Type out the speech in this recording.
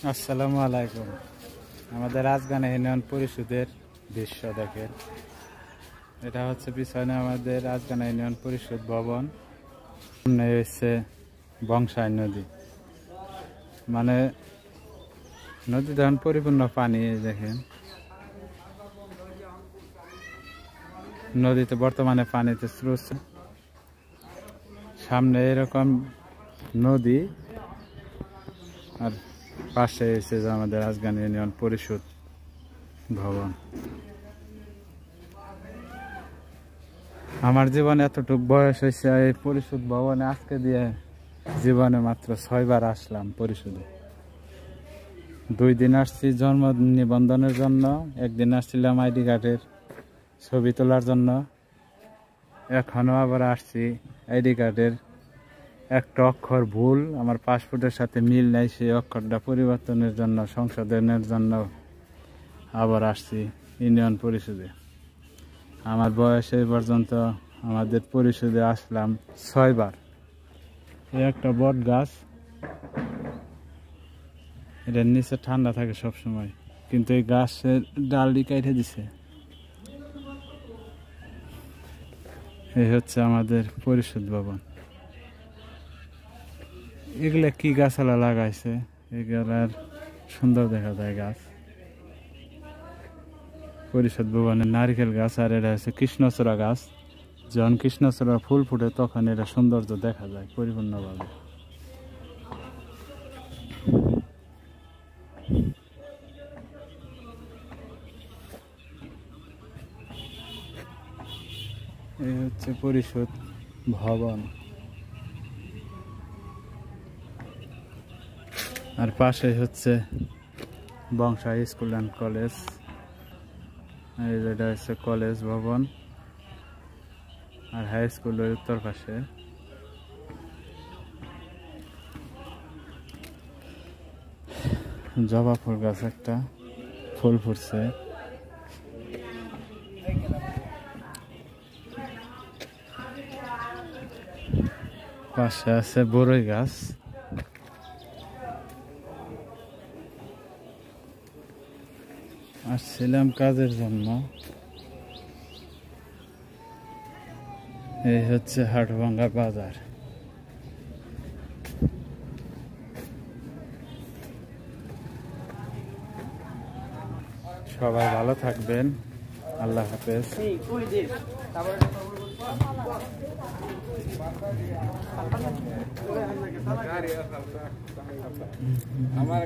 আসসালামু আলাইকুম। আমাদের রাজগানা ইউনিয়ন পরিষদের দৃশ্য দেখেন। এটা হচ্ছে পিছনে আমাদের রাজগানা ইউনিয়ন পরিষদ ভবন, সামনে হচ্ছে বংশাই নদী। মানে নদী যখন পরিপূর্ণ পানি, দেখেন নদীতে বর্তমানে পানিতে স্রোত, সামনে এরকম নদী, আর পাশে এসে আমাদের রাজগানা ইউনিয়ন পরিষদ ভবন। আমার জীবনে এতটুক বয়স হয়েছে এই পরিষদ ভবনে আজকে দিয়ে জীবনে মাত্র 6 বার আসলাম পরিষদে। 2 দিন আসছি জন্ম নিবন্ধনের জন্য, একদিন আসছিলাম আইডি কার্ডের ছবি তোলার জন্য, এখনও আবার আসছি আইডি কার্ডের একটা অক্ষর ভুল, আমার পাসপোর্টের সাথে মিল নাই, সেই অক্ষরটা পরিবর্তনের জন্য, সংশোধনের জন্য আবার আসছি ইউনিয়ন পরিষদে। আমার বয়স এই পর্যন্ত আমাদের পরিষদে আসলাম 6 বার। এই একটা বট গাছ, এটার নিচে ঠান্ডা থাকে সব সময়, কিন্তু এই গাছের ডালটি কেটে দিছে। এই হচ্ছে আমাদের পরিষদ ভবন। এগুলা কি গাছালা লাগাইছে, এগুলার সুন্দর দেখা যায় গাছ। পরিষদ ভবনের নারিকেল গাছ, আর এটা হচ্ছে কৃষ্ণচূড়া গাছ। যখন কৃষ্ণচূড়া ফুল ফুটে তখন এটা সৌন্দর্য দেখা যায় পরিপূর্ণভাবে। এই হচ্ছে পরিষদ ভবন, আর পাশে হচ্ছে বংশাই স্কুল অ্যান্ড কলেজ। এই যেটা হচ্ছে কলেজ ভবন, আর হাই স্কুলের উত্তর পাশে জবা ফুল গাছ, একটা ফুল ফুটছে। পাশে আছে বড়ই গাছ। আসছিলাম কাজের জন্য। এই হচ্ছে হাটভাঙ্গা বাজার। সবাই ভালো থাকবেন, আল্লাহ হাফেজ। আমার